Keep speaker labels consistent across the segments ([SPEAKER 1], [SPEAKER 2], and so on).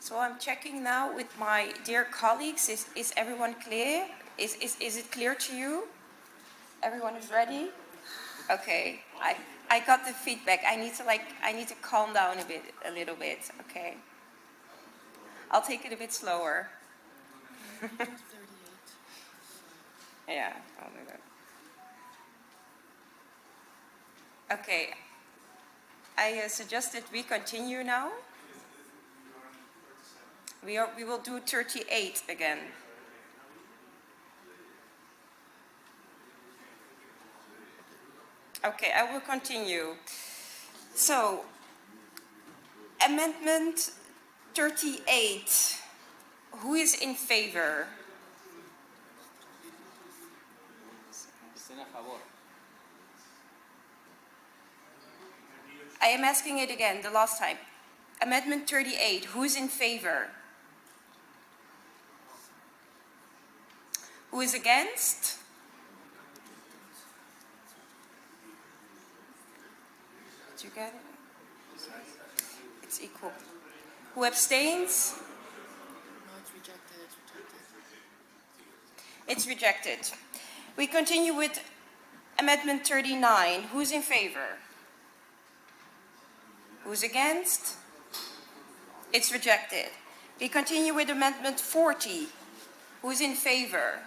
[SPEAKER 1] So I'm checking now with my dear colleagues. Is everyone clear? Is it clear to you? Everyone is ready? Okay. I got the feedback. I need to calm down a little bit. Okay. I'll take it a bit slower. Yeah, I'll do that. Okay. I suggest that we continue now. We will do 38 again. Okay, I will continue. So, Amendment 38. Who is in favor? I am asking it again, the last time. Amendment 38. Who is in favor? Who is against? Did you get it? It's equal. Who abstains?
[SPEAKER 2] No, it's rejected.
[SPEAKER 1] It's rejected. We continue with Amendment 39. Who's in favor? Who's against? It's rejected. We continue with Amendment 40. Who's in favor?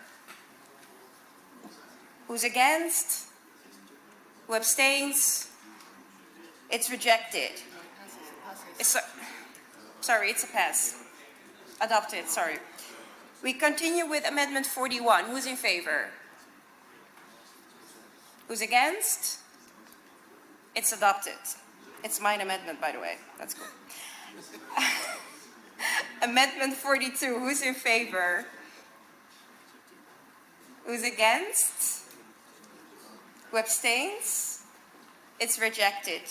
[SPEAKER 1] Who's against? Who abstains? It's rejected. Sorry, it's a pass. Adopted, sorry. We continue with Amendment 41. Who's in favor? Who's against? It's adopted. It's mine amendment, by the way. That's good. Amendment 42. Who's in favor? Who's against? Who abstains? It's rejected.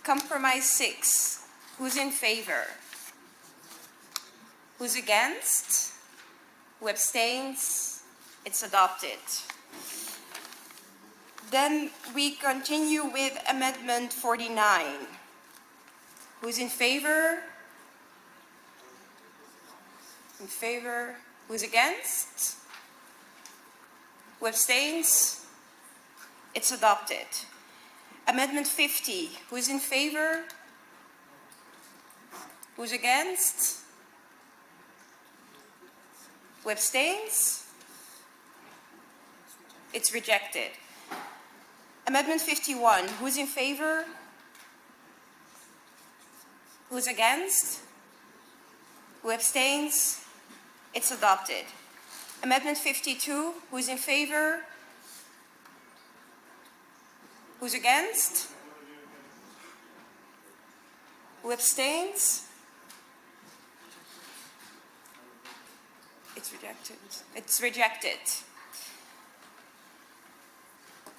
[SPEAKER 1] Compromise 6. Who's in favor? Who's against? Who abstains? It's adopted. Then we continue with Amendment 49. Who's in favor? In favor. Who's against? Who abstains? It's adopted. Amendment 50. Who's in favor? Who's against? Who abstains? It's rejected. Amendment 51. Who's in favor? Who's against? Who abstains? It's adopted. Amendment 52. Who's in favor? Who's against? Who abstains? It's rejected. It's rejected.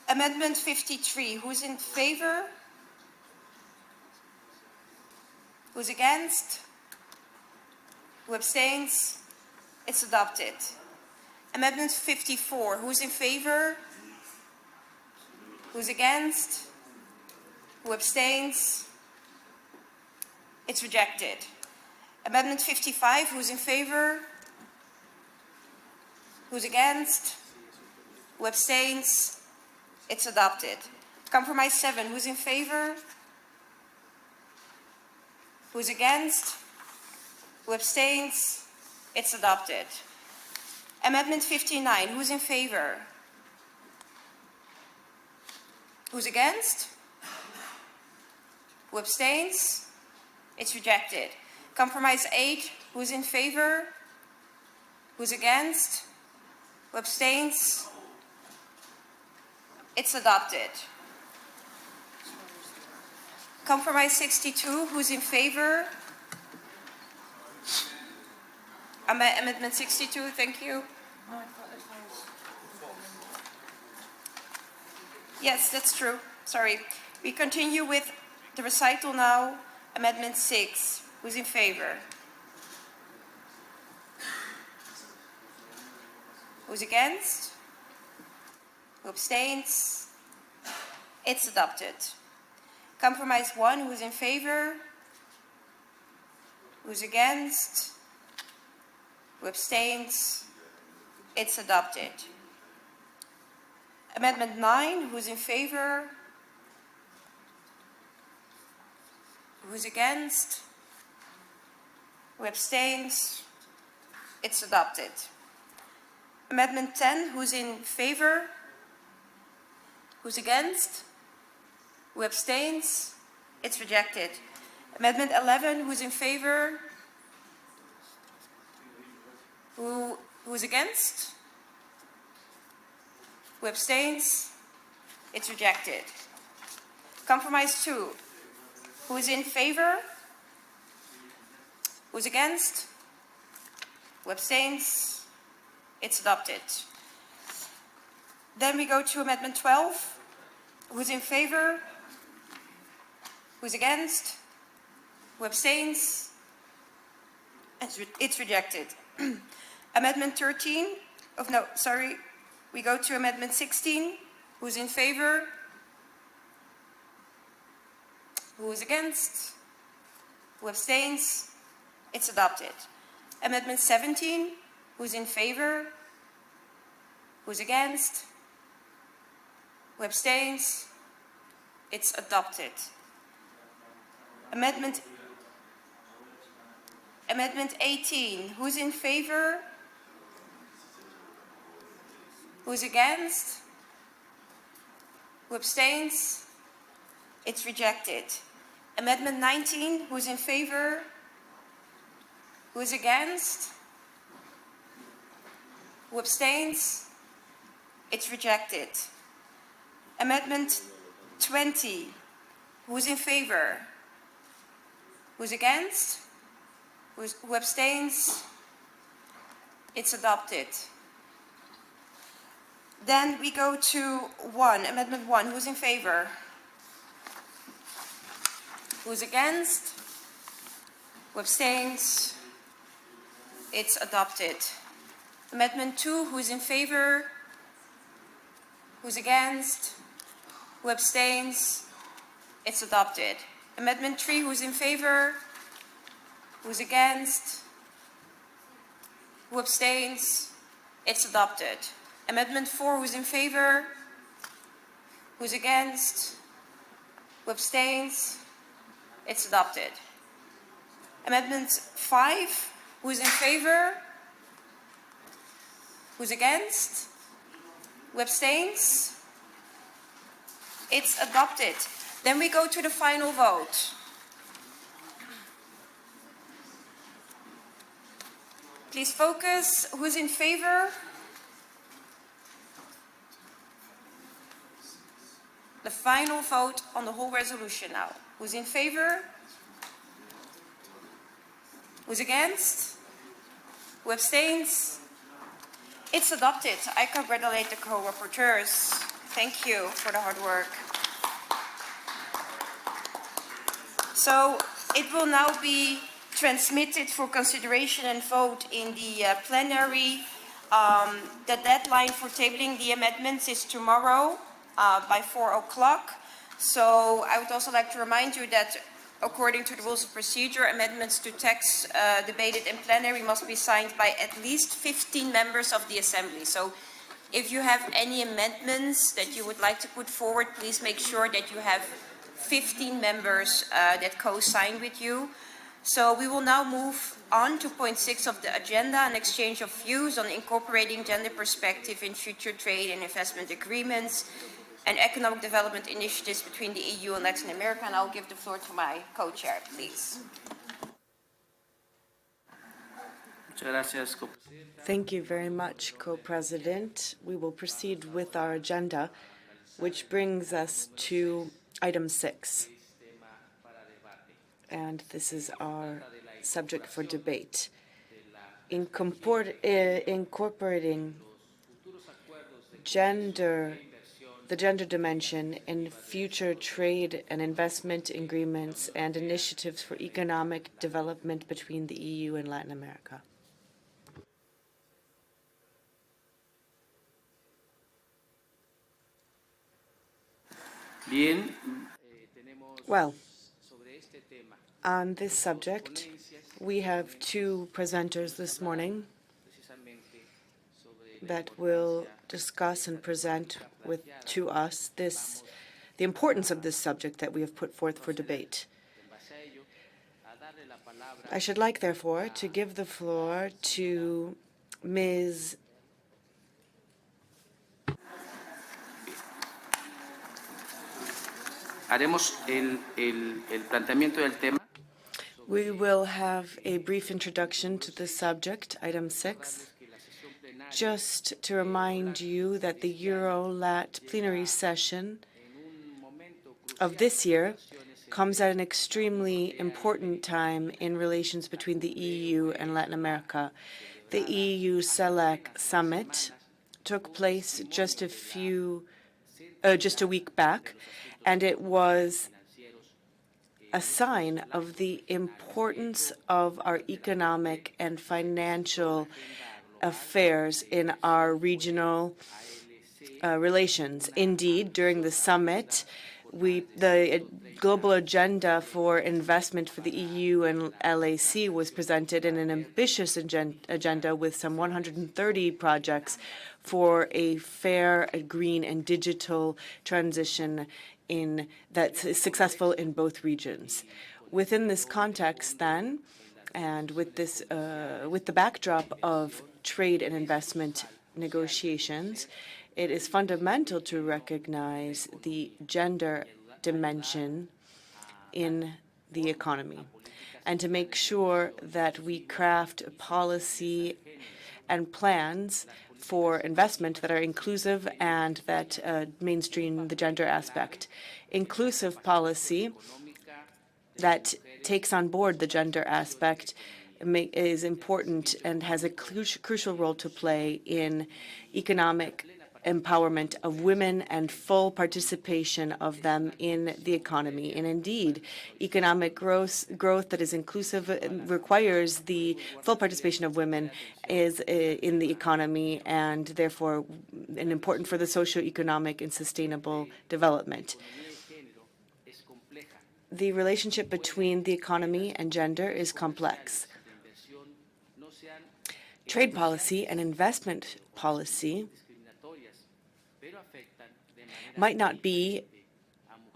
[SPEAKER 1] Amendment 53. Who's in favor? Who's against? Who abstains? It's adopted. Amendment 54. Who's in favor? Who's against? Who abstains? It's rejected. Amendment 55. Who's in favor? Who's against? Who abstains? It's adopted. Compromise 7. Who's in favor? Who's against? Who abstains? It's adopted. Amendment 59. Who's in favor? Who's against? Who abstains? It's rejected. Compromise 8. Who's in favor? Who's against? Who abstains? It's adopted. Compromise 62. Who's in favor? Amendment 62. Thank you. Yes, that's true. Sorry. We continue with the recital now. Amendment 6. Who's in favor? Who's against? Who abstains? It's adopted. Compromise 1. Who's in favor? Who's against? Who abstains? It's adopted. Amendment 9, who's in favor? Who's against? Who abstains? It's adopted. Amendment 10, who's in favor? Who's against? Who abstains? It's rejected. Amendment 11, who's in favor? Who's against? Who abstains? It's rejected. Compromise 2, who is in favor? Who's against? Who abstains? It's adopted. Then we go to Amendment 12. Who's in favor? Who's against? Who abstains? It's rejected. Amendment 13. We go to Amendment 16. Who's in favor? Who is against? Who abstains? It's adopted. Amendment 17. Who's in favor? Who's against? Who abstains? It's adopted. Amendment 18. Who's in favor? Who's against? Who abstains? It's rejected. Amendment 19. Who's in favor? Who's against? Who abstains? It's rejected. Amendment 20. Who's in favor? Who's against? Who abstains? It's adopted. Then we go to Amendment 1. Who's in favor? Who's against? Who abstains? It's adopted. Amendment 2. Who's in favor? Who's against? Who abstains? It's adopted. Amendment 3. Who's in favor? Who's against? Who abstains? It's adopted. Amendment 4. Who's in favor? Who's against? Who abstains? It's adopted. Amendment 5. Who's in favor? Who's against? Who abstains? It's adopted. Then we go to the final vote. Please focus. Who's in favor? The final vote on the whole resolution now. Who's in favor? Who's against? Who abstains? It's adopted. I congratulate the co-rapporteurs. Thank you for the hard work. So it will now be transmitted for consideration and vote in the plenary. The deadline for tabling the amendments is tomorrow by 4 o'clock. So I would also like to remind you that according to the rules of procedure, amendments to text debated in plenary must be signed by at least 15 members of the Assembly. So if you have any amendments that you would like to put forward, please make sure that you have 15 members that co-sign with you. So we will now move on to point 6 of the agenda, an exchange of views on incorporating gender perspective in future trade and investment agreements and economic development initiatives between the EU and Latin America. And I'll give the floor to my co-chair, please.
[SPEAKER 3] Thank you very much, Co-President. We will proceed with our agenda, which brings us to item 6. And this is our subject for debate. Incorporating the gender dimension in future trade and investment agreements and initiatives for economic development between the EU and Latin America. Well, On this subject, we have two presenters this morning that will discuss and present to us the importance of this subject that we have put forth for debate. I should like, therefore, to give the floor to Ms. We will have a brief introduction to the subject, item 6. Just to remind you that the EuroLat plenary session of this year comes at an extremely important time in relations between the EU and Latin America. The EU-CELAC summit took place just a week back, and it was a sign of the importance of our economic and financial affairs in our regional relations. Indeed, during the summit, the global agenda for investment for the EU and LAC was presented in an ambitious agenda with some 130 projects for a fair, green, and digital transition that's successful in both regions. Within this context, then, and with the backdrop of trade and investment negotiations, it is fundamental to recognize the gender dimension in the economy and to make sure that we craft policy and plans for investment that are inclusive and that mainstream the gender aspect. Inclusive policy that takes on board the gender aspect is important and has a crucial role to play in economic empowerment of women and full participation of them in the economy. And indeed, economic growth that is inclusive requires the full participation of women in the economy and therefore important for the socio-economic and sustainable development. The relationship between the economy and gender is complex. Trade policy and investment policy might not be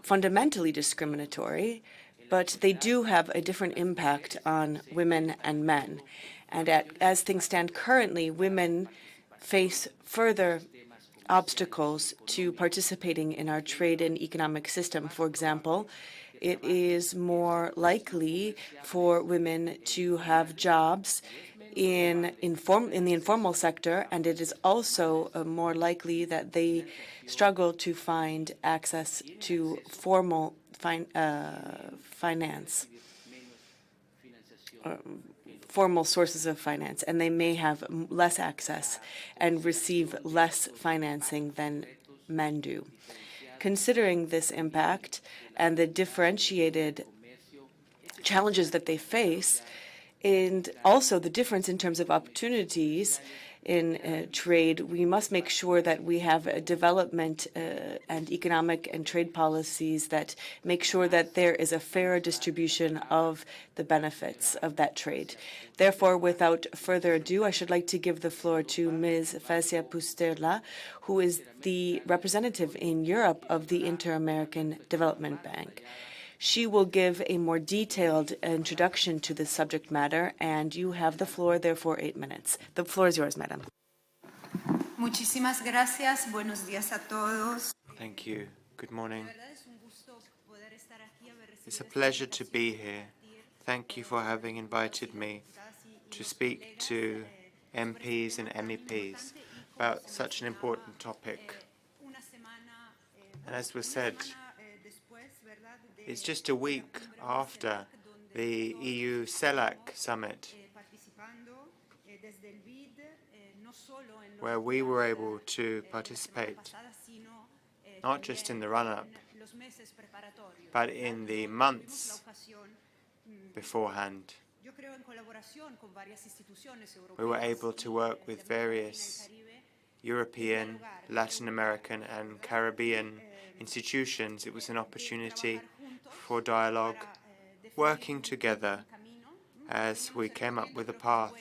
[SPEAKER 3] fundamentally discriminatory, but they do have a different impact on women and men. And as things stand currently, women face further obstacles to participating in our trade and economic system. For example, it is more likely for women to have jobs in the informal sector, and it is also more likely that they struggle to find access to formal finance, formal sources of finance, and they may have less access and receive less financing than men do. Considering this impact and the differentiated challenges that they face, and also the difference in terms of opportunities in trade, we must make sure that we have a development and economic and trade policies that make sure that there is a fair distribution of the benefits of that trade. Therefore, without further ado, I should like to give the floor to Ms. Fasia Pusterla, who is the representative in Europe of the Inter-American Development Bank. She will give a more detailed introduction to this subject matter, and you have the floor there for 8 minutes. The floor is yours, madam.
[SPEAKER 4] Muchísimas gracias. Buenos días a todos.
[SPEAKER 5] Thank you. Good morning. It's a pleasure to be here. Thank you for having invited me to speak to MPs and MEPs about such an important topic. And as was said, it's just a week after the EU-CELAC summit, where we were able to participate not just in the run-up, but in the months beforehand. We were able to work with various European, Latin American, and Caribbean institutions. It was an opportunity for dialogue working together as we came up with a path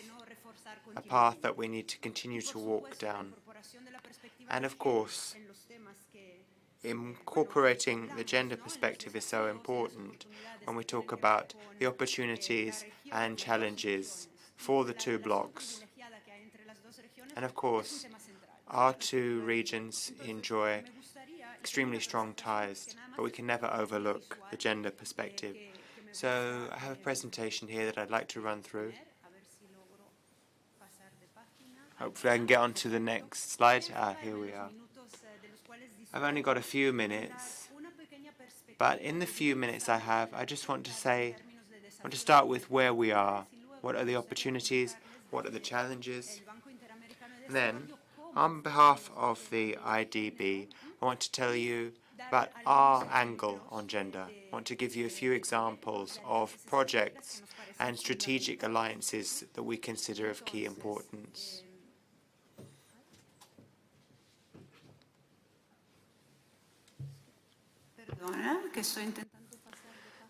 [SPEAKER 5] that we need to continue to walk down. And of course, incorporating the gender perspective is so important when we talk about the opportunities and challenges for the two blocks. And of course, our two regions enjoy extremely strong ties, but we can never overlook the gender perspective. So I have a presentation here that I'd like to run through. Hopefully I can get on to the next slide. Here we are. I've only got a few minutes, but in the few minutes I have, I just want to start with where we are. What are the opportunities? What are the challenges? And then, on behalf of the IDB, I want to tell you about our angle on gender. I want to give you a few examples of projects and strategic alliances that we consider of key importance.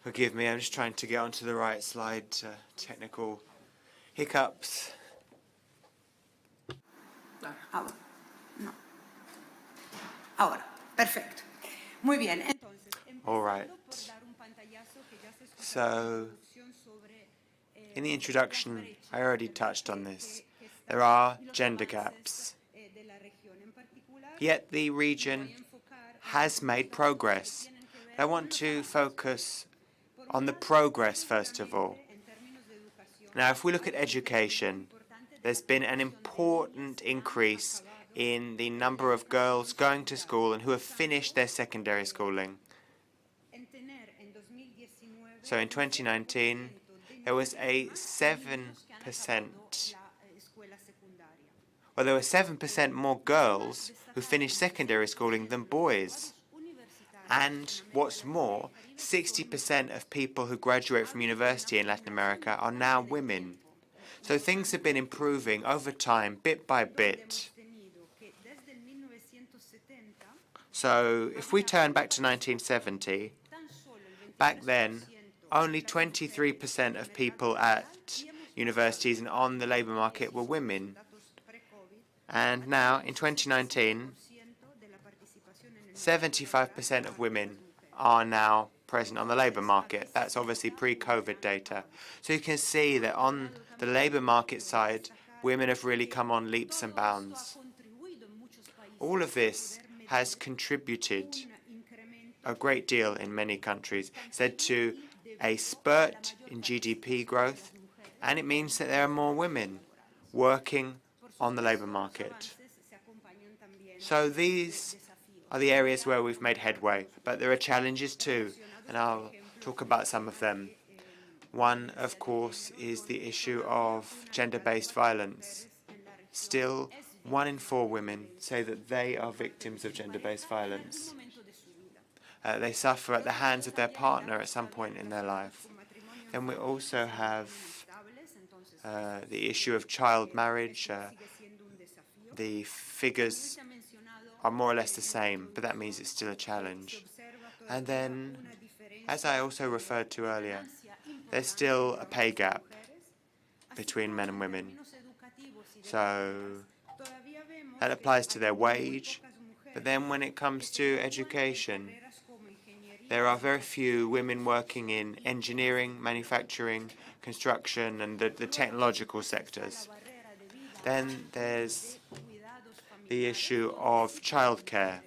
[SPEAKER 5] Forgive me, I'm just trying to get onto the right slide. Technical hiccups.
[SPEAKER 4] Ahora, perfecto. Muy bien. Entonces,
[SPEAKER 5] All right. So, in the introduction, I already touched on this. There are gender gaps. Yet the region has made progress. I want to focus on the progress, first of all. Now, if we look at education, there's been an important increase in the number of girls going to school and who have finished their secondary schooling. So in 2019, there was a 7%, well, there were 7% more girls who finished secondary schooling than boys. And what's more, 60% of people who graduate from university in Latin America are now women. So things have been improving over time, bit by bit. So if we turn back to 1970, back then, only 23% of people at universities and on the labour market were women. And now, in 2019, 75% of women are now present on the labour market. That's obviously pre-COVID data. So you can see that on the labour market side, women have really come on leaps and bounds. All of this has contributed a great deal in many countries. It's led to a spurt in GDP growth, and it means that there are more women working on the labour market. So these are the areas where we've made headway, but there are challenges too, and I'll talk about some of them. One, of course, is the issue of gender-based violence. Still, 1 in 4 women say that they are victims of gender-based violence. They suffer at the hands of their partner at some point in their life. Then we also have the issue of child marriage. The figures are more or less the same, but that means it's still a challenge. And then, as I also referred to earlier, there's still a pay gap between men and women. So that applies to their wage, but then when it comes to education, there are very few women working in engineering, manufacturing, construction, and the technological sectors. Then there's the issue of childcare.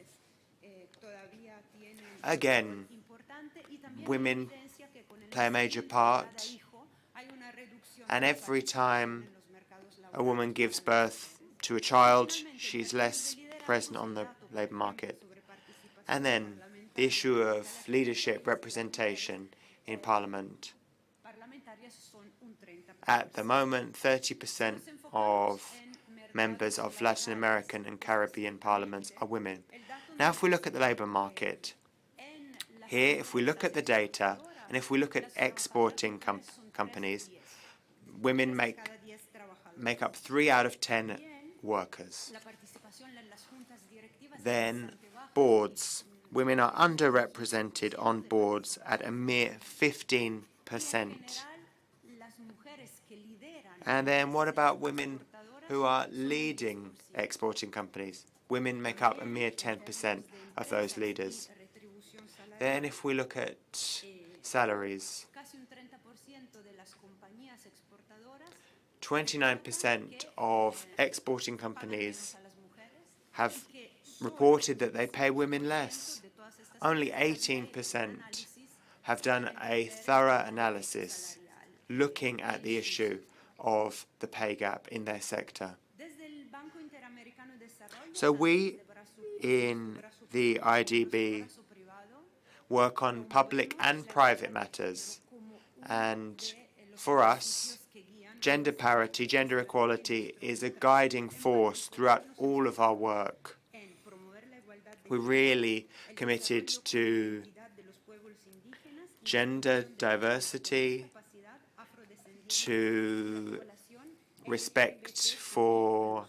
[SPEAKER 5] Again, women play a major part, and every time a woman gives birth to a child, she's less present on the labour market. And then the issue of leadership representation in Parliament. At the moment, 30% of members of Latin American and Caribbean parliaments are women. Now, if we look at the labour market, here, if we look at the data, and if we look at exporting companies, women make up 3 out of 10 workers. Then boards. Women are underrepresented on boards at a mere 15%. And then what about women who are leading exporting companies? Women make up a mere 10% of those leaders. Then if we look at salaries, 29% of exporting companies have reported that they pay women less. Only 18% have done a thorough analysis looking at the issue of the pay gap in their sector. So we in the IDB work on public and private matters, and for us, gender parity, gender equality is a guiding force throughout all of our work. We're really committed to gender diversity, to respect for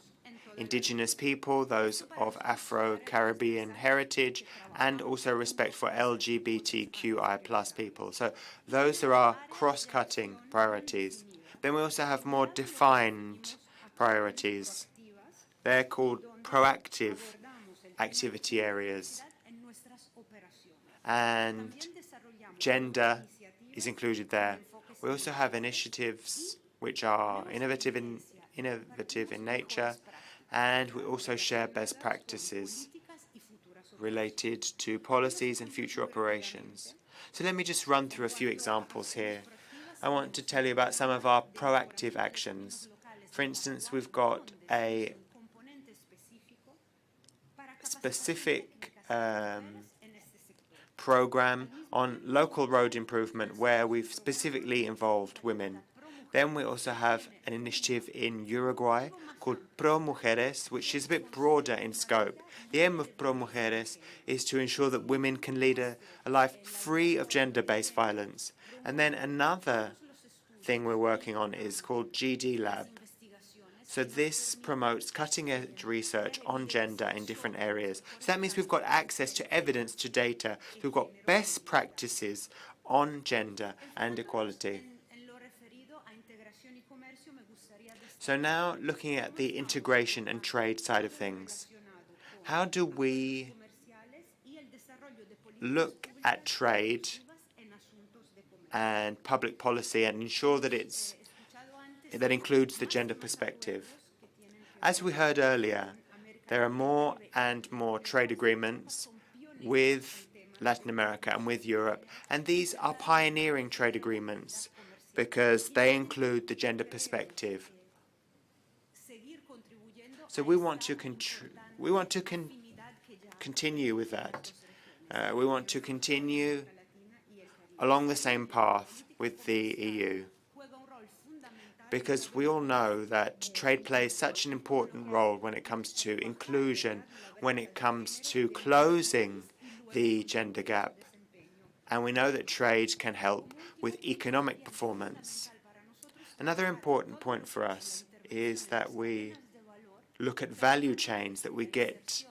[SPEAKER 5] indigenous people, those of Afro-Caribbean heritage, and also respect for LGBTQI+ people. So those are our cross-cutting priorities. Then we also have more defined priorities. They're called proactive activity areas. And gender is included there. We also have initiatives which are innovative in nature, and we also share best practices related to policies and future operations. So let me just run through a few examples here. I want to tell you about some of our proactive actions. For instance, we've got a specific program on local road improvement where we've specifically involved women. Then we also have an initiative in Uruguay called Pro Mujeres, which is a bit broader in scope. The aim of Pro Mujeres is to ensure that women can lead a life free of gender-based violence. And then another thing we're working on is called GD Lab. So this promotes cutting-edge research on gender in different areas. So that means we've got access to evidence, to data. We've got best practices on gender and equality. So now looking at the integration and trade side of things, how do we look at trade and public policy and ensure that that includes the gender perspective? As we heard earlier, there are more and more trade agreements with Latin America and with Europe, and these are pioneering trade agreements because they include the gender perspective. So we want to continue with that. We want to continue along the same path with the EU, because we all know that trade plays such an important role when it comes to inclusion, when it comes to closing the gender gap. And we know that trade can help with economic performance. Another important point for us is that we look at value chains, that we get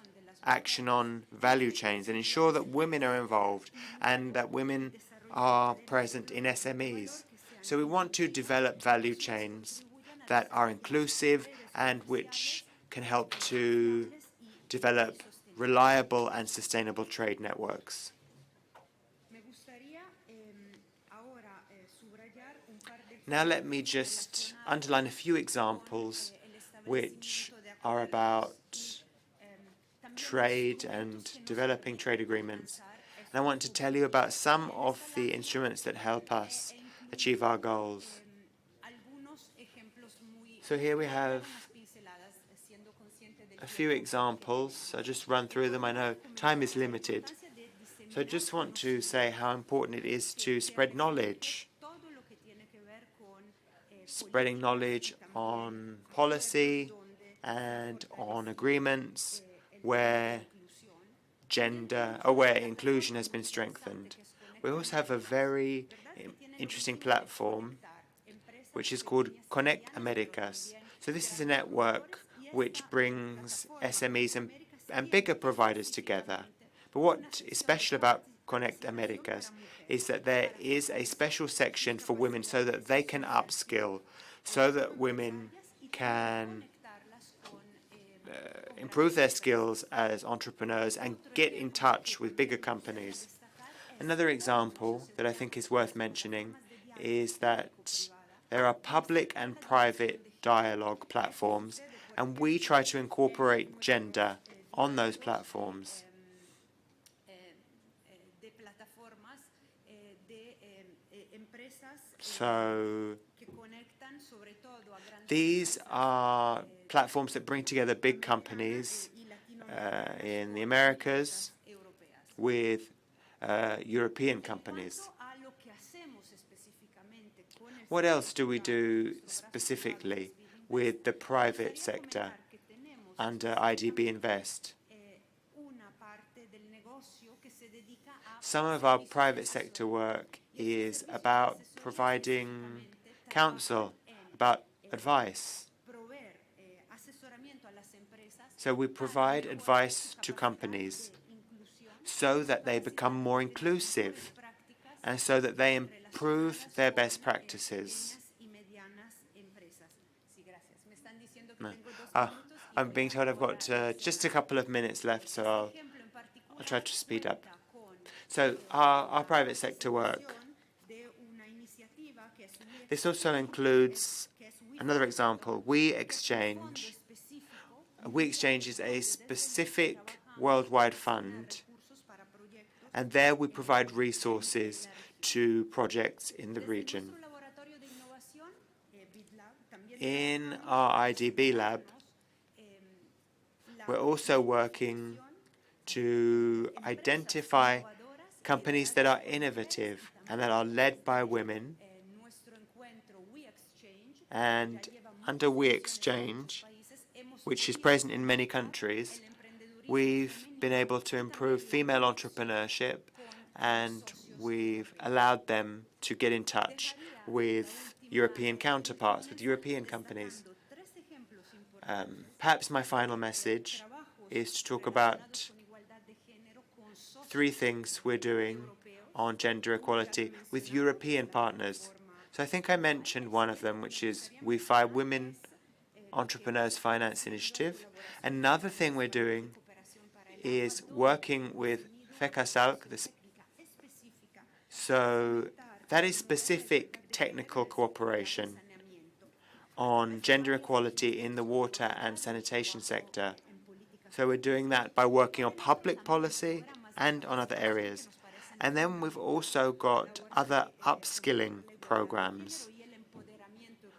[SPEAKER 5] action on value chains and ensure that women are involved and that women are present in SMEs. So we want to develop value chains that are inclusive and which can help to develop reliable and sustainable trade networks. Now let me just underline a few examples which are about trade and developing trade agreements. And I want to tell you about some of the instruments that help us achieve our goals. So here we have a few examples. I'll just run through them. I know time is limited. So I just want to say how important it is to spread knowledge. Spreading knowledge on policy and on agreements where where inclusion has been strengthened. We also have a very interesting platform which is called Connect Americas. So this is a network which brings SMEs and bigger providers together. But what is special about Conect Americas is that there is a special section for women so that they can upskill, so that women can improve their skills as entrepreneurs and get in touch with bigger companies. Another example that I think is worth mentioning is that there are public and private dialogue platforms, and we try to incorporate gender on those platforms. So these are platforms that bring together big companies in the Americas with European companies. What else do we do specifically with the private sector under IDB Invest? Some of our private sector work is about providing counsel, about advice. So we provide advice to companies so that they become more inclusive and so that they improve their best practices. No. I'm being told I've got just a couple of minutes left, so I'll try to speed up. So our private sector work. This also includes another example. WeExchange. WeExchange is a specific worldwide fund, and there we provide resources to projects in the region. In our IDB lab, we're also working to identify companies that are innovative and that are led by women. And under WeExchange, which is present in many countries, we've been able to improve female entrepreneurship, and we've allowed them to get in touch with European counterparts, with European companies. Perhaps my final message is to talk about 3 things we're doing on gender equality with European partners. So I think I mentioned one of them, which is WeFi Women Entrepreneurs Finance Initiative. Another thing we're doing is working with FECASALC. So that is specific technical cooperation on gender equality in the water and sanitation sector. So we're doing that by working on public policy and on other areas. And then we've also got other upskilling programs,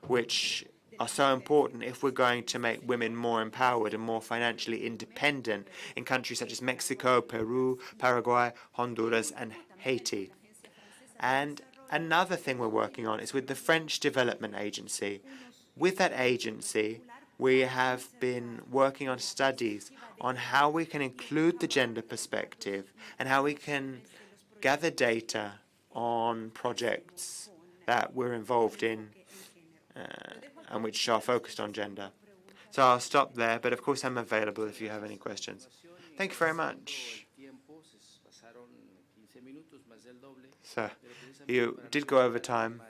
[SPEAKER 5] which are so important if we're going to make women more empowered and more financially independent in countries such as Mexico, Peru, Paraguay, Honduras, and Haiti. And another thing we're working on is with the French Development Agency. With that agency, we have been working on studies on how we can include the gender perspective and how we can gather data on projects that we're involved in and which are focused on gender. So I'll stop there, but of course I'm available if you have any questions. Thank you very much. So you did go over time,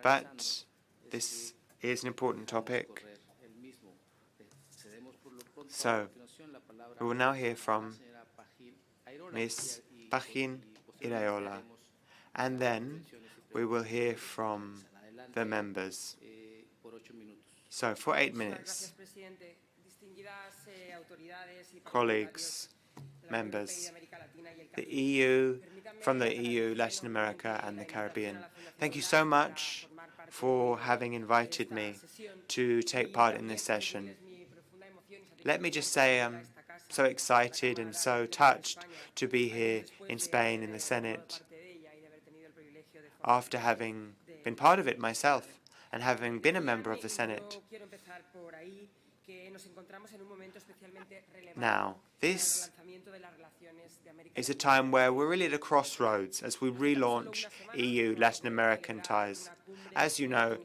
[SPEAKER 5] but this is an important topic. So we will now hear from Ms. Pagin Iraola, and then we will hear from the members. So for 8 minutes, colleagues, members, the EU, from the EU, Latin America, and the Caribbean. Thank you so much for having invited me to take part in this session. Let me just say I'm so excited and so touched to be here in Spain in the Senate after having been part of it myself and having been a member of the Senate. Now, this is a time where we're really at a crossroads as we relaunch EU-Latin American ties. As you know,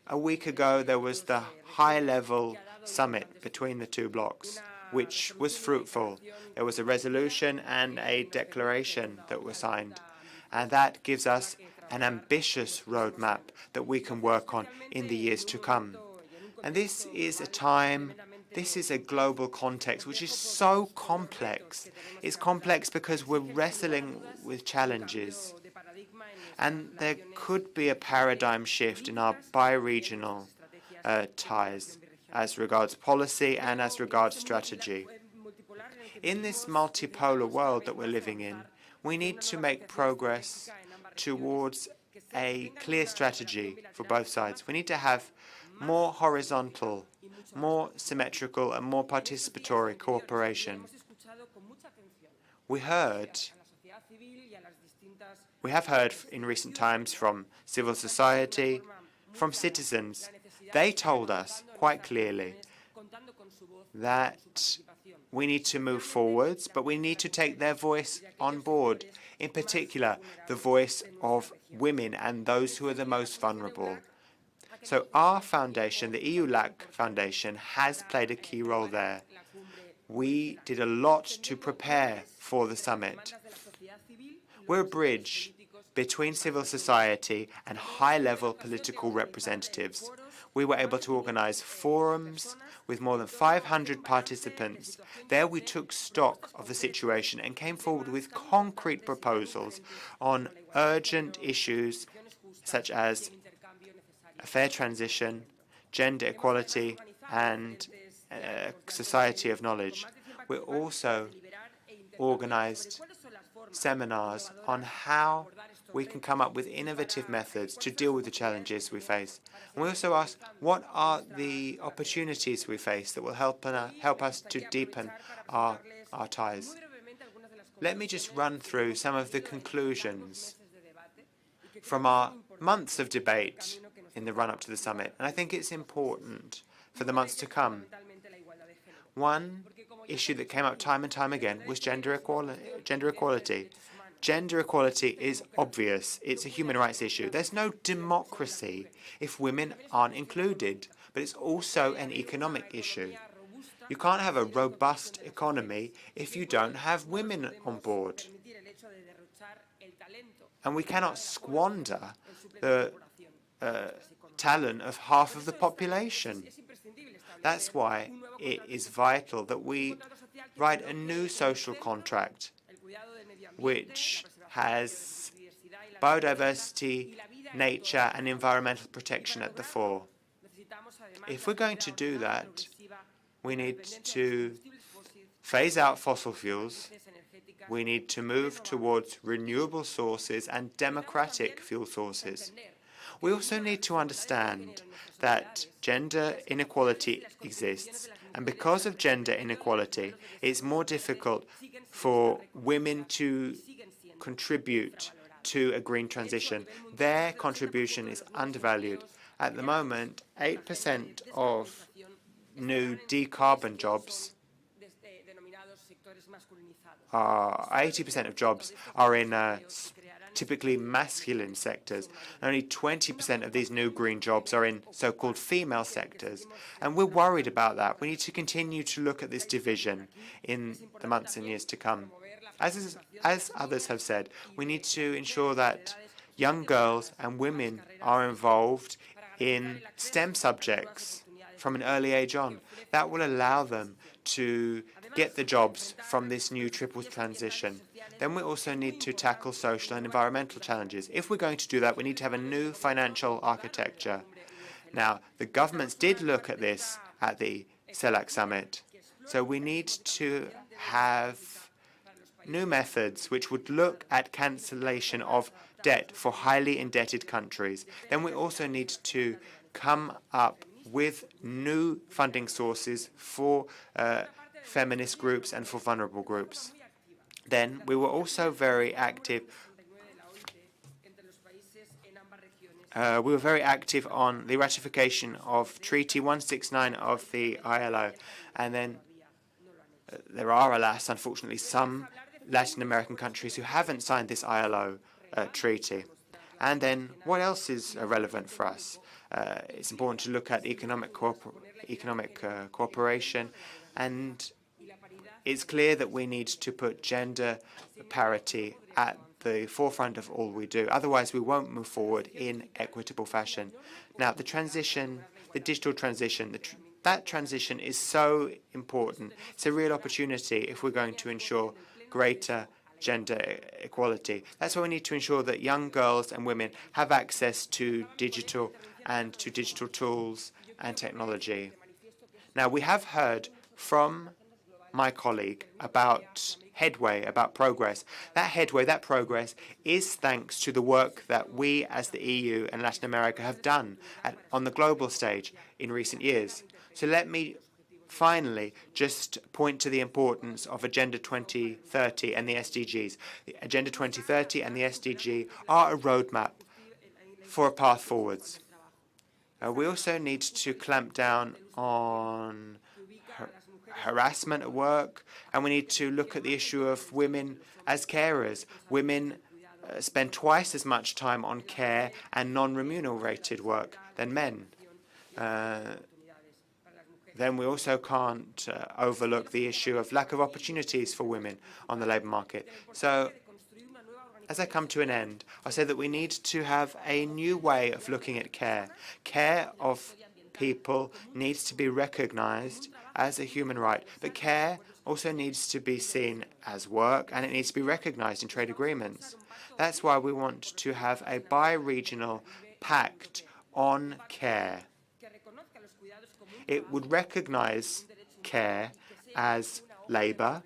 [SPEAKER 5] a week ago there was the high-level summit between the 2 blocs. which was fruitful. There was a resolution and a declaration that were signed, and that gives us an ambitious roadmap that we can work on in the years to come. And this is a global context which is so complex. It's complex because we're wrestling with challenges, and there could be a paradigm shift in our bi-regional ties as regards policy and as regards strategy. In this multipolar world that we're living in, we need to make progress towards a clear strategy for both sides. We need to have more horizontal, more symmetrical, and more participatory cooperation. We have heard in recent times from civil society, from citizens. They told us quite clearly that we need to move forwards, but we need to take their voice on board, in particular the voice of women and those who are the most vulnerable. So our foundation, the EuroLat Foundation, has played a key role there. We did a lot to prepare for the summit. We're a bridge between civil society and high-level political representatives. We were able to organize forums with more than 500 participants. There we took stock of the situation and came forward with concrete proposals on urgent issues such as a fair transition, gender equality, and a society of knowledge. We also organized seminars on how we can come up with innovative methods to deal with the challenges we face. And we also asked, what are the opportunities we face that will help us to deepen our ties? Let me just run through some of the conclusions from our months of debate in the run-up to the summit, and I think it's important for the months to come. One issue that came up time and time again was gender equality. Gender equality is obvious. It's a human rights issue. There's no democracy if women aren't included, but it's also an economic issue. You can't have a robust economy if you don't have women on board. And we cannot squander the talent of half of the population. That's why it is vital that we write a new social contract which has biodiversity, nature, and environmental protection at the fore. If we're going to do that, we need to phase out fossil fuels. We need to move towards renewable sources and democratic fuel sources. We also need to understand that gender inequality exists, and because of gender inequality, it's more difficult for women to contribute to a green transition. Their contribution is undervalued. At the moment, 8% of new decarbon jobs 80% of jobs are in typically masculine sectors. Only 20% of these new green jobs are in so-called female sectors. And we're worried about that. We need to continue to look at this division in the months and years to come. As others have said, we need to ensure that young girls and women are involved in STEM subjects from an early age on. That will allow them to get the jobs from this new triple transition. Then we also need to tackle social and environmental challenges. If we're going to do that, we need to have a new financial architecture. Now, the governments did look at this at the CELAC summit. So we need to have new methods which would look at cancellation of debt for highly indebted countries. Then we also need to come up with new funding sources for feminist groups and for vulnerable groups. Then we were also very active. We were very active on the ratification of Treaty 169 of the ILO. And then there are, alas, unfortunately, some Latin American countries who haven't signed this ILO treaty. And then what else is relevant for us? It's important to look at economic cooperation, and it's clear that we need to put gender parity at the forefront of all we do. Otherwise, we won't move forward in equitable fashion. Now, the transition, the digital transition, that transition is so important. It's a real opportunity if we're going to ensure greater gender equality. That's why we need to ensure that young girls and women have access to digital tools and technology. Now, we have heard from my colleague about headway, about progress. That headway, that progress, is thanks to the work that we as the EU and Latin America have done on the global stage in recent years. So let me finally just point to the importance of Agenda 2030 and the SDGs. The Agenda 2030 and the SDG are a roadmap for a path forwards. We also need to clamp down on harassment at work, and we need to look at the issue of women as carers. Women spend twice as much time on care and non-remunerated work than men. Then we also can't overlook the issue of lack of opportunities for women on the labour market. So, as I come to an end, I say that we need to have a new way of looking at care. Care of people needs to be recognized as a human right, but care also needs to be seen as work, and it needs to be recognized in trade agreements. That's why we want to have a bi-regional pact on care. It would recognize care as labour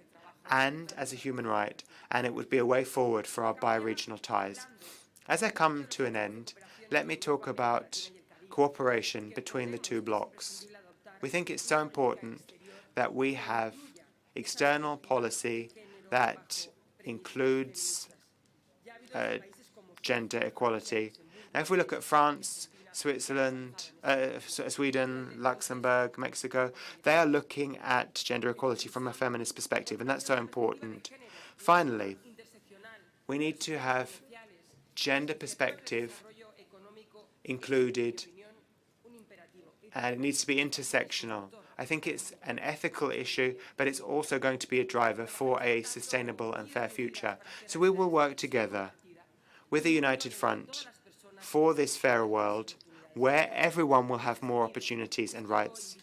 [SPEAKER 5] and as a human right, and it would be a way forward for our bi-regional ties. As I come to an end, let me talk about cooperation between the two blocs. We think it's so important that we have external policy that includes gender equality. Now, if we look at France, Switzerland, Sweden, Luxembourg, Mexico, they are looking at gender equality from a feminist perspective, and that's so important. Finally, we need to have gender perspective included, and it needs to be intersectional. I think it's an ethical issue, but it's also going to be a driver for a sustainable and fair future. So we will work together with a united front for this fairer world where everyone will have more opportunities and rights.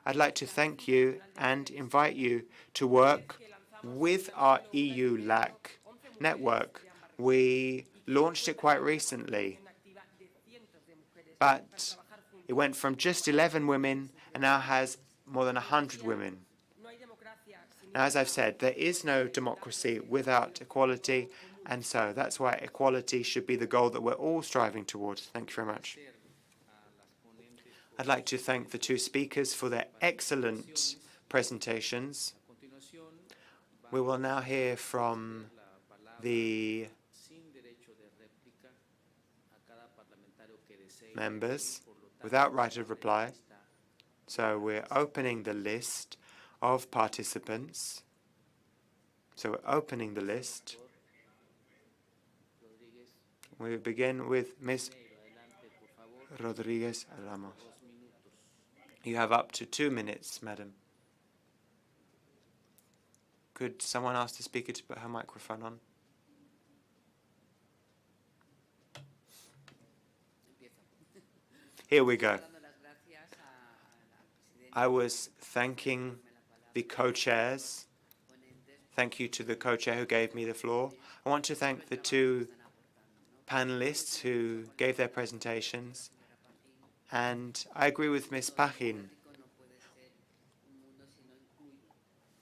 [SPEAKER 5] I'd like to thank you and invite you to work with our EuroLat network. We launched it quite recently, but it went from just 11 women and now has more than 100 women. Now, as I've said, there is no democracy without equality, and so that's why equality should be the goal that we're all striving towards. Thank you very much. I'd like to thank the two speakers for their excellent presentations. We will now hear from the members without right of reply. So we're opening the list of participants. So we're opening the list. We begin with Ms. Rodriguez Ramos. You have up to 2 minutes, madam. Could someone ask the speaker to put her microphone on? Here we go. I was thanking the co-chairs. Thank you to the co-chair who gave me the floor. I want to thank the two panelists who gave their presentations. And I agree with Ms. Pachin.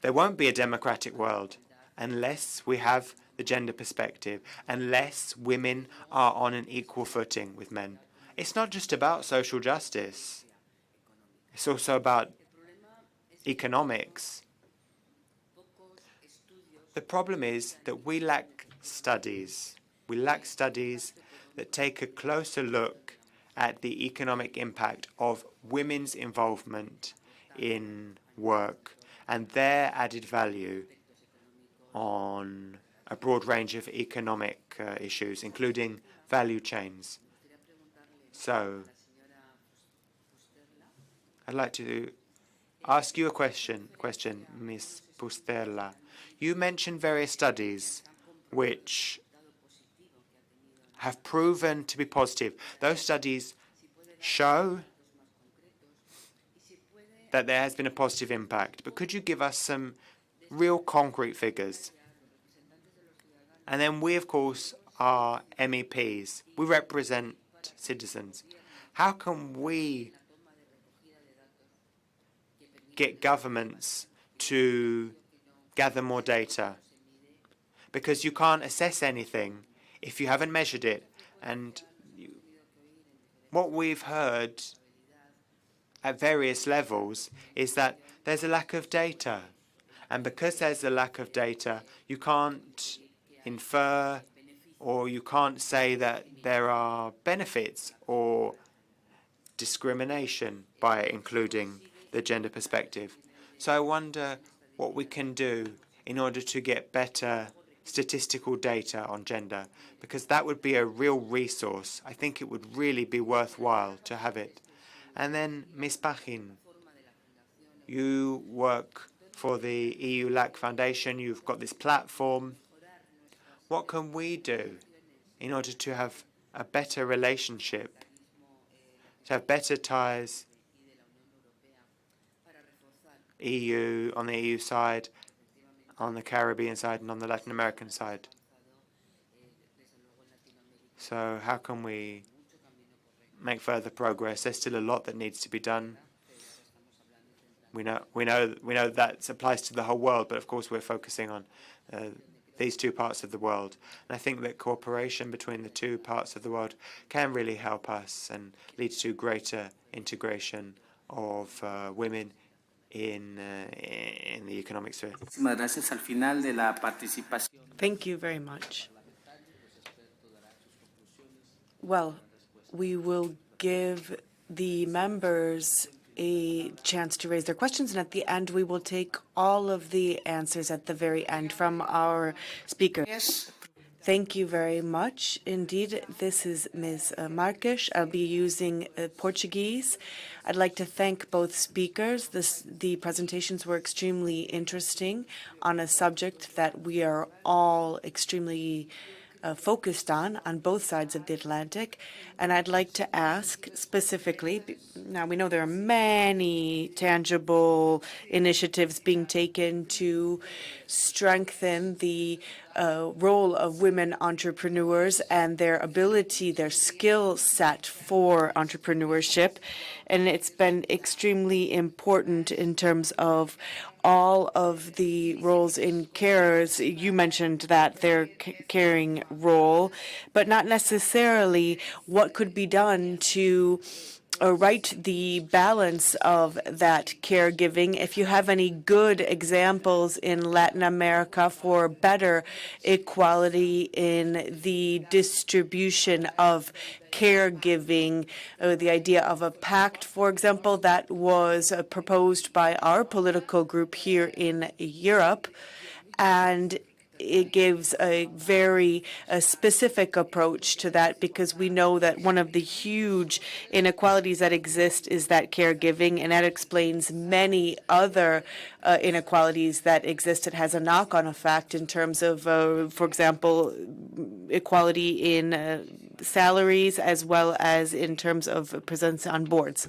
[SPEAKER 5] There won't be a democratic world unless we have the gender perspective, unless women are on an equal footing with men. It's not just about social justice. It's also about economics. The problem is that we lack studies. We lack studies that take a closer look at the economic impact of women's involvement in work and their added value on a broad range of economic issues, including value chains. So, I'd like to ask you a question, Ms. Pusterla. You mentioned various studies which have proven to be positive. Those studies show that there has been a positive impact, but could you give us some real concrete figures? And then we, of course, are MEPs. We represent citizens. How can we get governments to gather more data? Because you can't assess anything if you haven't measured it. And what we've heard at various levels is that there's a lack of data. And because there's a lack of data, you can't infer or you can't say that there are benefits or discrimination by including the gender perspective. So I wonder what we can do in order to get better statistical data on gender, because that would be a real resource. I think it would really be worthwhile to have it. And then, Ms. Pachin, you work for the EuroLat Foundation. You've got this platform. What can we do in order to have a better relationship, to have better ties, EU on the EU side, on the Caribbean side, and on the Latin American side? So how can we make further progress? There's still a lot that needs to be done. We know that applies to the whole world, but of course we're focusing on these two parts of the world. And I think that cooperation between the two parts of the world can really help us and lead to greater integration of women in the economic sphere.
[SPEAKER 3] Thank you very much. Well, we will give the members a chance to raise their questions, and at the end we will take all of the answers at the very end from our speakers.
[SPEAKER 2] Yes.
[SPEAKER 3] Thank you very much. Indeed, this is Ms. Marques. I'll be using Portuguese. I'd like to thank both speakers. The presentations were extremely interesting on a subject that we are all extremely focused on both sides of the Atlantic. And I'd like to ask specifically, now we know there are many tangible initiatives being taken to strengthen the role of women entrepreneurs and their ability, their skill set for entrepreneurship. And it's been extremely important in terms of all of the roles in carers. You mentioned that their caring role, but not necessarily what could be done to right the balance of that caregiving. If you have any good examples in Latin America for better equality in the distribution of caregiving, the idea of a pact, for example, that was proposed by our political group here in Europe, and it gives a very specific approach to that, because we know that one of the huge inequalities that exist is that caregiving, and that explains many other inequalities that exist. It has a knock-on effect in terms of, for example, equality in salaries as well as in terms of presence on boards.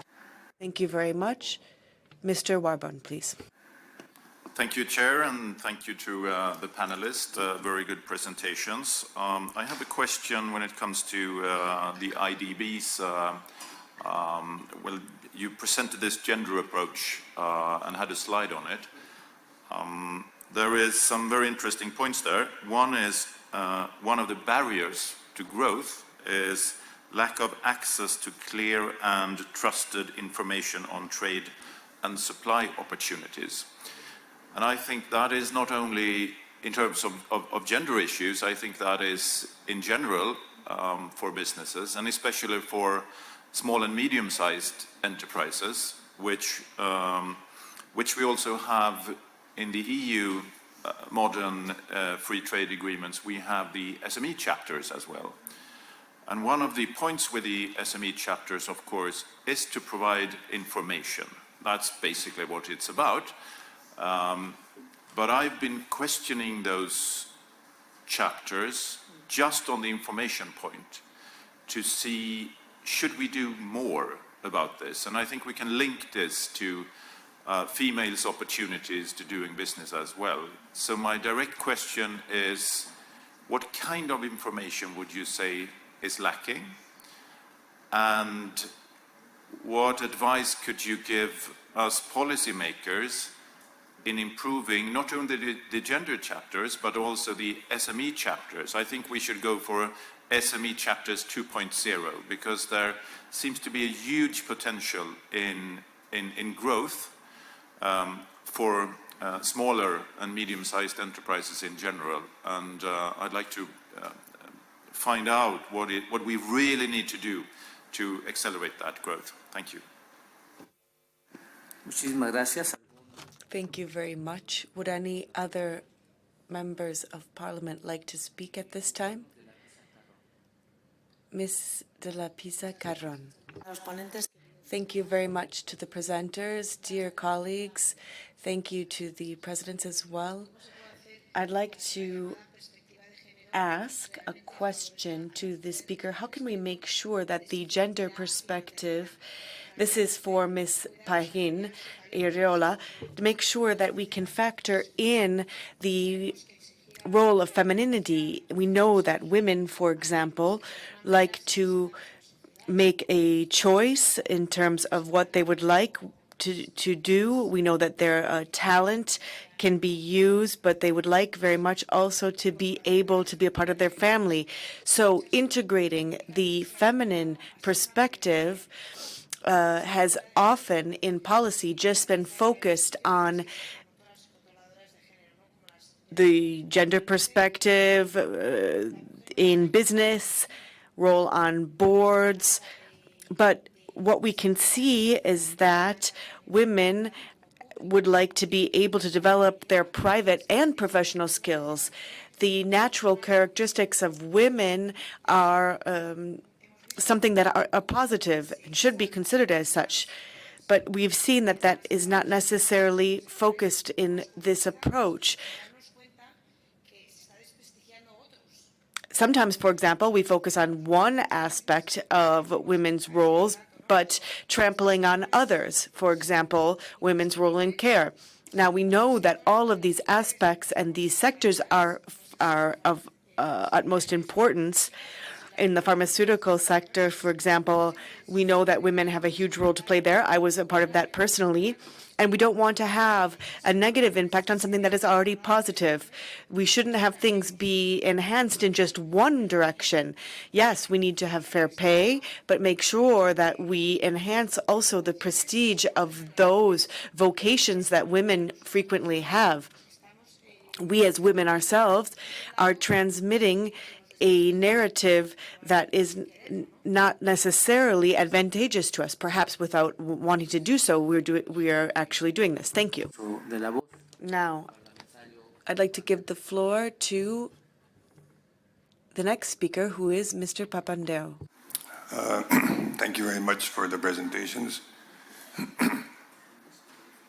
[SPEAKER 3] Thank you very much. Mr. Warbon, please.
[SPEAKER 6] Thank you, Chair, and thank you to the panelists. Very good presentations. I have a question when it comes to the IDBs. Well, you presented this gender approach and had a slide on it. There is some very interesting points there. One is one of the barriers to growth is lack of access to clear and trusted information on trade and supply opportunities. And I think that is not only in terms of gender issues, I think that is in general for businesses, and especially for small and medium-sized enterprises, which we also have in the EU modern free trade agreements. We have the SME chapters as well. And one of the points with the SME chapters, of course, is to provide information. that's basically what it's about. But I've been questioning those chapters just on the information point to see, should we do more about this? And I think we can link this to females' opportunities to doing business as well. So my direct question is, what kind of information would you say is lacking? And what advice could you give us policymakers in improving not only the gender chapters, but also the SME chapters? I think we should go for SME chapters 2.0, because there seems to be a huge potential in growth for smaller and medium-sized enterprises in general. And I'd like to find out what we really need to do to accelerate that growth. Thank you.
[SPEAKER 7] Muchísimas gracias.
[SPEAKER 3] Thank you very much. Would any other members of Parliament like to speak at this time? Ms. de la Pisa Carron. Thank you very much to the presenters, dear colleagues. Thank you to the presidents as well. I'd like to ask a question to the speaker. How can we make sure that the gender perspective, this is for Ms. Pahin, EuroLat, to make sure that we can factor in the role of femininity? We know that women, for example, like to make a choice in terms of what they would like to do. We know that their talent can be used, but they would like very much also to be able to be a part of their family. So integrating the feminine perspective has often in policy just been focused on the gender perspective in business, role on boards. But what we can see is that women would like to be able to develop their private and professional skills. The natural characteristics of women are something that are positive and should be considered as such. But we've seen that that is not necessarily focused in this approach. Sometimes, for example, we focus on one aspect of women's roles, but trampling on others. For example, women's role in care. Now, we know that all of these aspects and these sectors are of utmost importance. In the pharmaceutical sector, for example, we know that women have a huge role to play there. I was a part of that personally. And we don't want to have a negative impact on something that is already positive. We shouldn't have things be enhanced in just one direction. Yes, we need to have fair pay, but make sure that we enhance also the prestige of those vocations that women frequently have. We as women ourselves are transmitting a narrative that is not necessarily advantageous to us. Perhaps without wanting to do so, we are actually doing this. Thank you. Now, I'd like to give the floor to the next speaker, who is Mr. Papandreou.
[SPEAKER 8] Thank you very much for the presentations.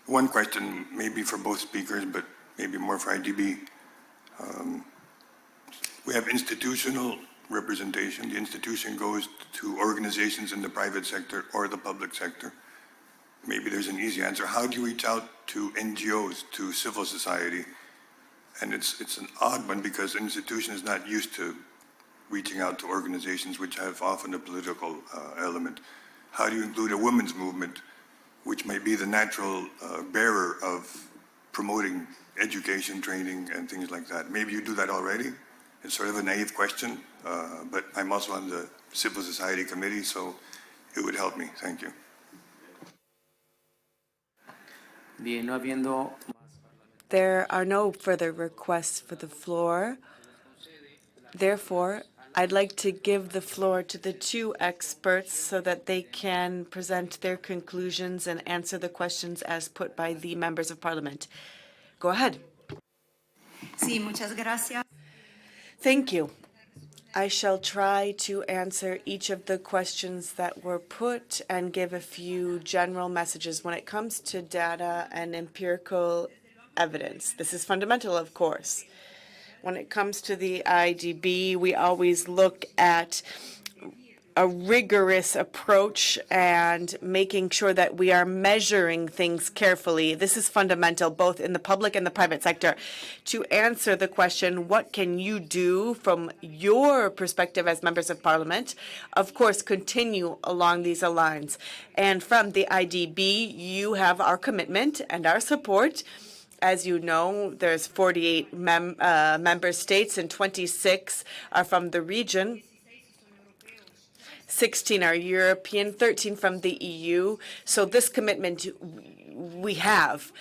[SPEAKER 8] One question, maybe for both speakers, but maybe more for IDB. We have institutional representation. The institution goes to organizations in the private sector or the public sector. Maybe there's an easy answer. How do you reach out to NGOs, to civil society? And it's an odd one because an institution is not used to reaching out to organizations which have often a political element. How do you include a women's movement, which may be the natural bearer of promoting education, training, and things like that? Maybe you do that already. It's sort of a naive question, but I'm also on the Civil Society Committee, so it would help me. Thank you.
[SPEAKER 3] There are no further requests for the floor. Therefore, I'd like to give the floor to the two experts so that they can present their conclusions and answer the questions as put by the members of Parliament. Go ahead.
[SPEAKER 4] Sí, muchas gracias.
[SPEAKER 3] Thank you. I shall try to answer each of the questions that were put and give a few general messages when it comes to data and empirical evidence. This is fundamental, of course. When it comes to the IDB, we always look at a rigorous approach and making sure that we are measuring things carefully. This is fundamental both in the public and the private sector. To answer the question, what can you do from your perspective as members of parliament? Of course, continue along these lines. And from the IDB, you have our commitment and our support. As you know, there's 48 member states and 26 are from the region. 16 are European, 13 from the EU. So this commitment we have.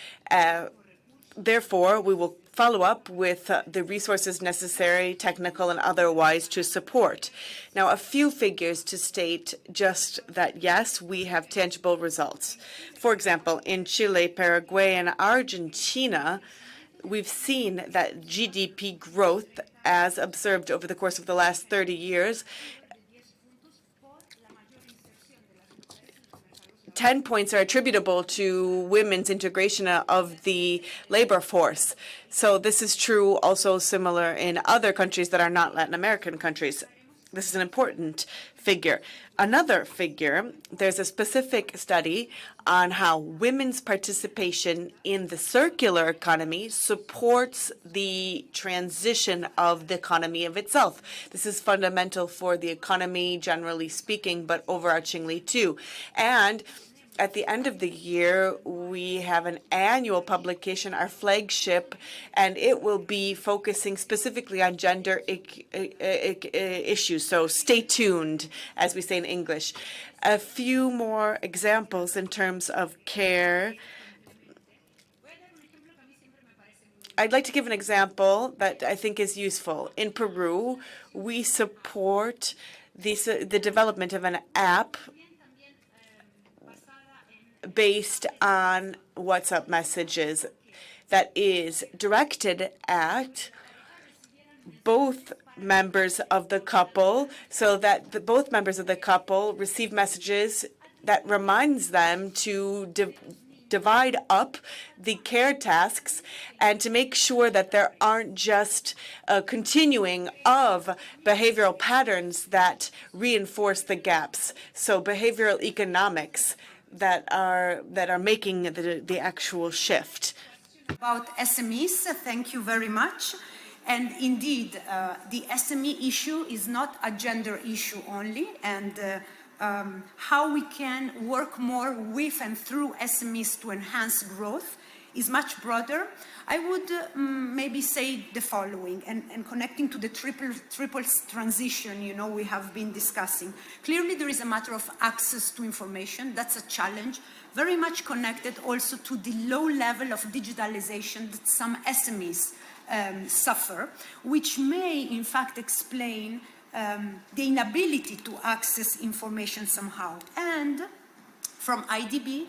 [SPEAKER 3] Therefore, we will follow up with the resources necessary, technical and otherwise, to support. Now, a few figures to state just that, yes, we have tangible results. For example, in Chile, Paraguay, and Argentina, we've seen that GDP growth, as observed over the course of the last 30 years, 10 points are attributable to women's integration of the labor force. So this is true also similar in other countries that are not Latin American countries. This is an important figure. Another figure, there's a specific study on how women's participation in the circular economy supports the transition of the economy of itself. This is fundamental for the economy, generally speaking, but overarchingly too. And at the end of the year, we have an annual publication, our flagship, and it will be focusing specifically on gender issues. So stay tuned, as we say in English. A few more examples in terms of care. I'd like to give an example that I think is useful. In Peru, we support the development of an app based on WhatsApp messages that is directed at both members of the couple, so that both members of the couple receive messages that reminds them to divide up the care tasks and to make sure that there aren't just a continuing of behavioral patterns that reinforce the gaps. So behavioral economics that are making the actual shift.
[SPEAKER 4] About SMEs, thank you very much. And indeed, the SME issue is not a gender issue only, and how we can work more with and through SMEs to enhance growth is much broader. I would maybe say the following, and connecting to the triple transition, you know, we have been discussing. Clearly, there is a matter of access to information. That's a challenge, very much connected also to the low level of digitalization that some SMEs suffer, which may, in fact, explain the inability to access information somehow. And from IDB,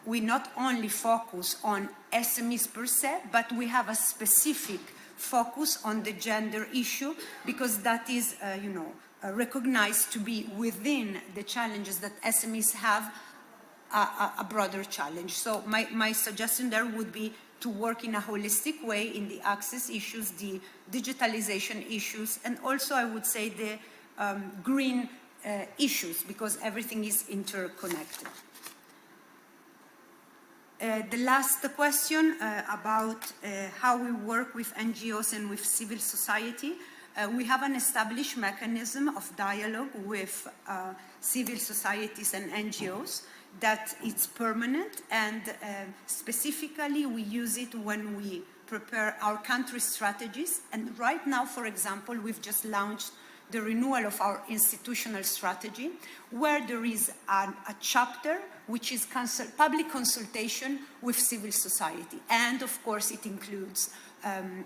[SPEAKER 4] we not only focus on SMEs per se, but we have a specific focus on the gender issue, because that is, recognized to be within the challenges that SMEs have a broader challenge. So my suggestion there would be to work in a holistic way in the access issues, the digitalization issues, and also I would say the green issues, because everything is interconnected. The last question about how we work with NGOs and with civil society. We have an established mechanism of dialogue with civil societies and NGOs that it's permanent, and specifically we use it when we prepare our country strategies. And right now, for example, we've just launched the renewal of our institutional strategy, where there is a chapter which is public consultation with civil society. And of course, it includes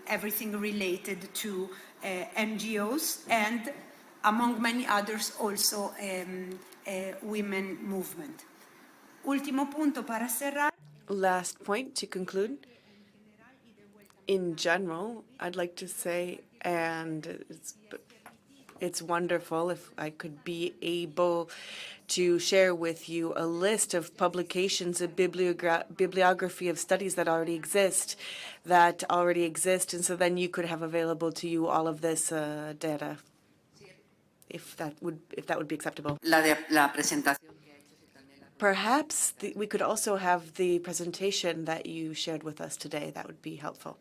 [SPEAKER 4] everything related to NGOs and, among many others, also women movement. Último punto para cerrar.
[SPEAKER 3] Last point to conclude. In general, I'd like to say, and it's wonderful if I could be able to share with you a list of publications, a bibliography of studies that already exist, and so then you could have available to you all of this data, if that would be acceptable. Perhaps we could also have the presentation that you shared with us today. That would be helpful.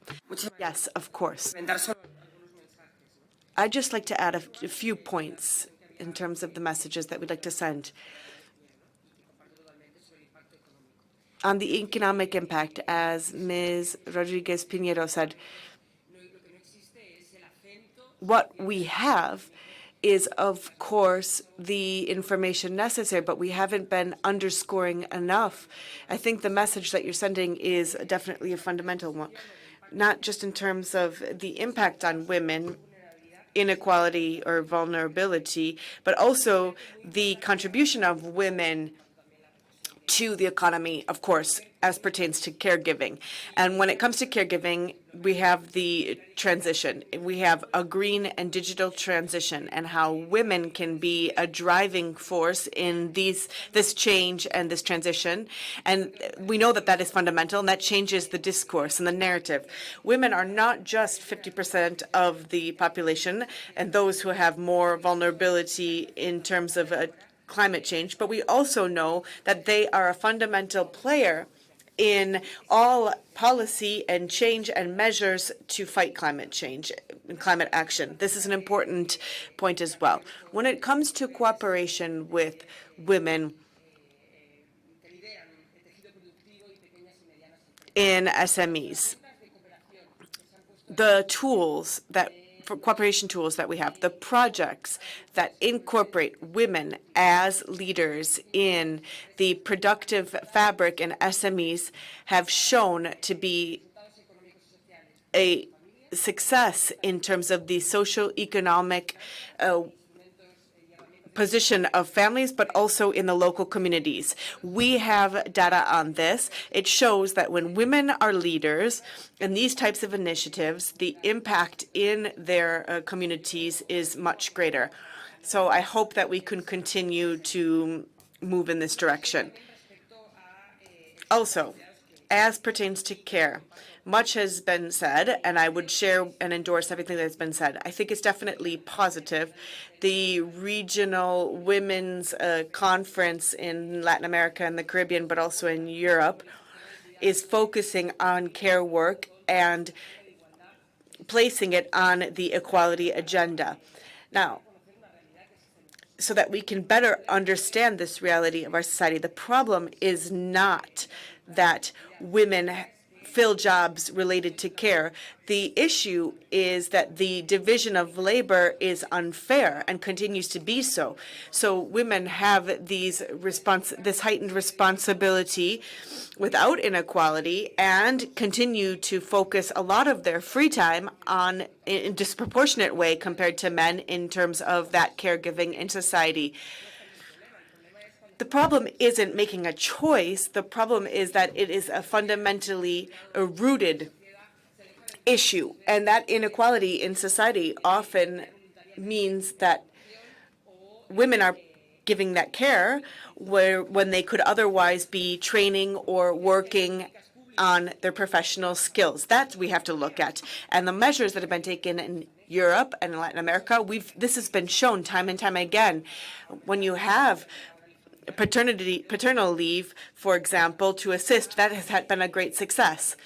[SPEAKER 3] Yes, of course. I'd just like to add a few points in terms of the messages that we'd like to send. On the economic impact, as Ms. Rodriguez Pinheiro said, what we have is, of course, the information necessary, but we haven't been underscoring enough. I think the message that you're sending is definitely a fundamental one, not just in terms of the impact on women, inequality or vulnerability, but also the contribution of women to the economy, of course, as pertains to caregiving. And when it comes to caregiving, we have the transition. We have a green and digital transition, and how women can be a driving force in this change and this transition. And we know that that is fundamental, and that changes the discourse and the narrative. Women are not just 50% of the population and those who have more vulnerability in terms of climate change, but we also know that they are a fundamental player in all policy and change and measures to fight climate change and climate action. This is an important point as well. When it comes to cooperation with women in SMEs, the tools that for cooperation tools that we have, the projects that incorporate women as leaders in the productive fabric and SMEs have shown to be a success in terms of the socio-economic position of families, but also in the local communities. We have data on this. It shows that when women are leaders in these types of initiatives, the impact in their communities is much greater. So I hope that we can continue to move in this direction. Also, as pertains to care, much has been said, and I would share and endorse everything that has been said. I think it's definitely positive. The regional women's conference in Latin America and the Caribbean, but also in Europe, is focusing on care work and placing it on the equality agenda. Now, so that we can better understand this reality of our society, the problem is not that women fill jobs related to care. The issue is that the division of labor is unfair and continues to be so. So women have this heightened responsibility without inequality and continue to focus a lot of their free time on in a disproportionate way compared to men in terms of that caregiving in society. The problem isn't making a choice. The problem is that it is a fundamentally rooted issue. And that inequality in society often means that women are giving that care when they could otherwise be training or working on their professional skills. That we have to look at. And the measures that have been taken in Europe and in Latin America, this has been shown time and time again. When you have paternal leave, for example, to assist, that has been a great success.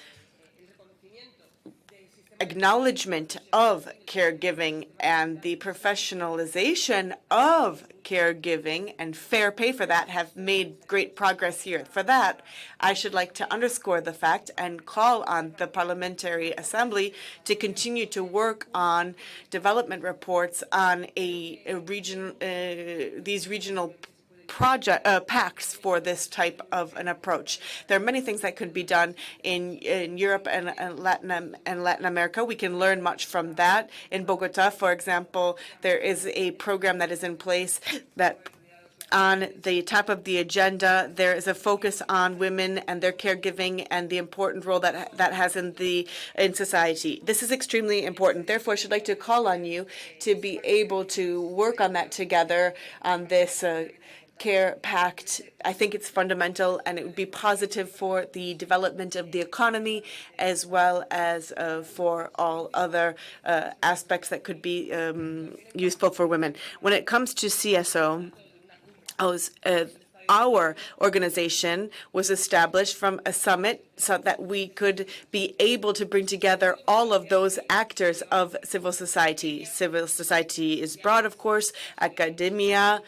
[SPEAKER 3] Acknowledgement of caregiving and the professionalization of caregiving and fair pay for that have made great progress here. For that, I should like to underscore the fact and call on the Parliamentary Assembly to continue to work on development reports on these regional pacts for this type of an approach. There are many things that could be done in Europe and Latin America. We can learn much from that. In Bogota, for example, there is a program that is in place that on the top of the agenda, there is a focus on women and their caregiving and the important role that that has in society. This is extremely important. Therefore, I should like to call on you to be able to work on that together on this Care Pact. I think it's fundamental, and it would be positive for the development of the economy as well as for all other aspects that could be useful for women. When it comes to CSO, our organization was established from a summit so that we could be able to bring together all of those actors of civil society. Civil society is broad, of course, academia,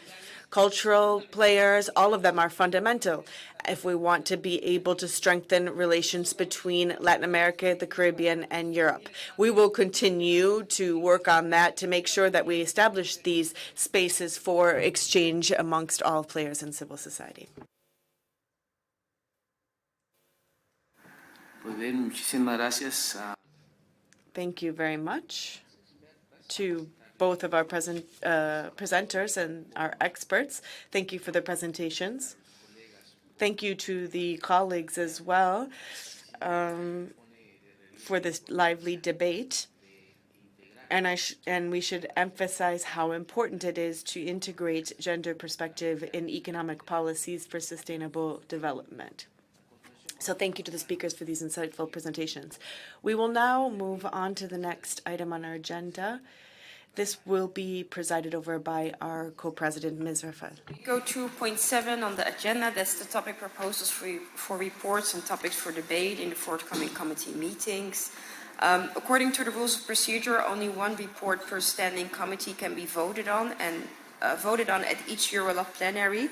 [SPEAKER 3] cultural players, all of them are fundamental if we want to be able to strengthen relations between Latin America, the Caribbean, and Europe. We will continue to work on that to make sure that we establish these spaces for exchange amongst all players in civil society. Thank you very much to both of our presenters and our experts. Thank you for the presentations. Thank you to the colleagues as well for this lively debate. And we should emphasize how important it is to integrate gender perspective in economic policies for sustainable development. So thank you to the speakers for these insightful presentations. We will now move on to the next item on our agenda. This will be presided over by our co-president, Ms. Rafael.
[SPEAKER 1] Go to point 7 on the agenda. That's the topic proposals for reports and topics for debate in the forthcoming committee meetings. According to the rules of procedure, only one report per standing committee can be voted on at each EuroLat plenary.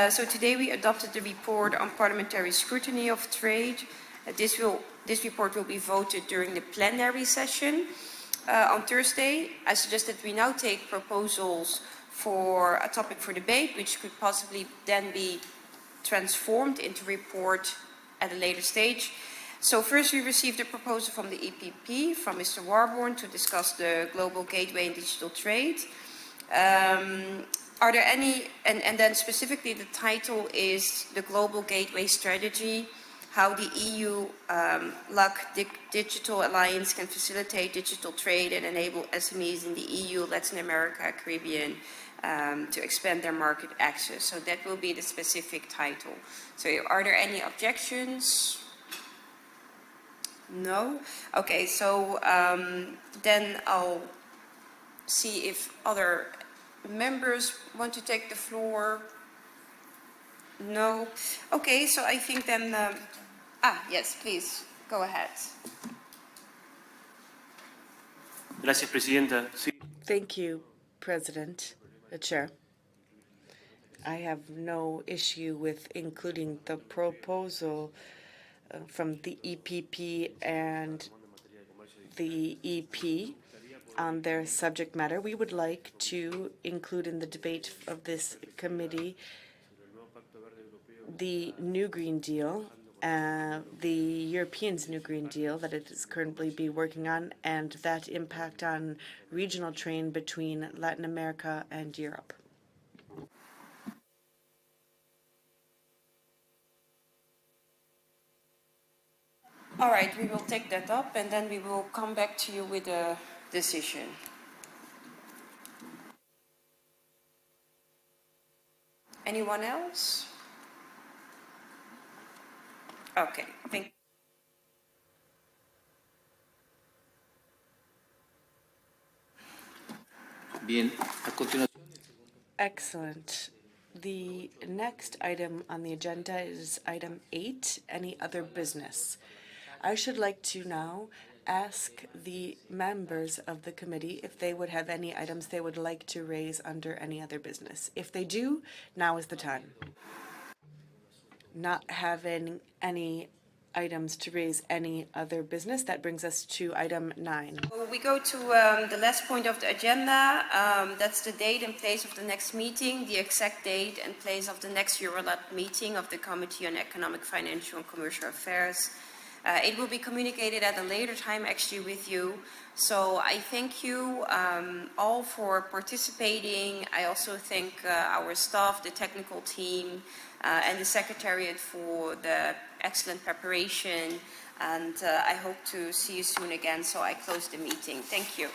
[SPEAKER 1] So today we adopted the report on parliamentary scrutiny of trade. This report will be voted during the plenary session. On Thursday, I suggest that we now take proposals for a topic for debate, which could possibly then be transformed into report at a later stage. So first we received a proposal from the EPP, from Mr. Warborn, to discuss the global gateway in digital trade. Are there any, and then specifically the title is the Global Gateway Strategy, how the EU-LAC Digital Alliance can facilitate digital trade and enable SMEs in the EU, Latin America, Caribbean to expand their market access. So that will be the specific title. So are there any objections? No? Okay, so then I'll see if other members want to take the floor. No? Okay, so I think then... yes, please, go ahead.
[SPEAKER 7] Gracias, Presidenta.
[SPEAKER 3] Thank you, President, the Chair. I have no issue with including the proposal from the EPP and the EP on their subject matter. We would like to include in the debate of this committee the new Green Deal, the Europeans' new Green Deal that it is currently be working on, and that impact on regional trade between Latin America and Europe.
[SPEAKER 1] All right, we will take that up and then we will come back to you with a decision. Anyone else? Okay, thank you.
[SPEAKER 7] Bien, a continuación.
[SPEAKER 3] Excellent. The next item on the agenda is item 8, any other business. I should like to now ask the members of the committee if they would have any items they would like to raise under any other business. If they do, now is the time. Not having any items to raise any other business, that brings us to item 9.
[SPEAKER 1] We go to the last point of the agenda. That's the date and place of the next meeting, the exact date and place of the next EuroLat meeting of the Committee on Economic, Financial and Commercial Affairs. It will be communicated at a later time actually with you. So I thank you all for participating. I also thank our staff, the technical team, and the Secretariat for the excellent preparation. And I hope to see you soon again. So I close the meeting. Thank you.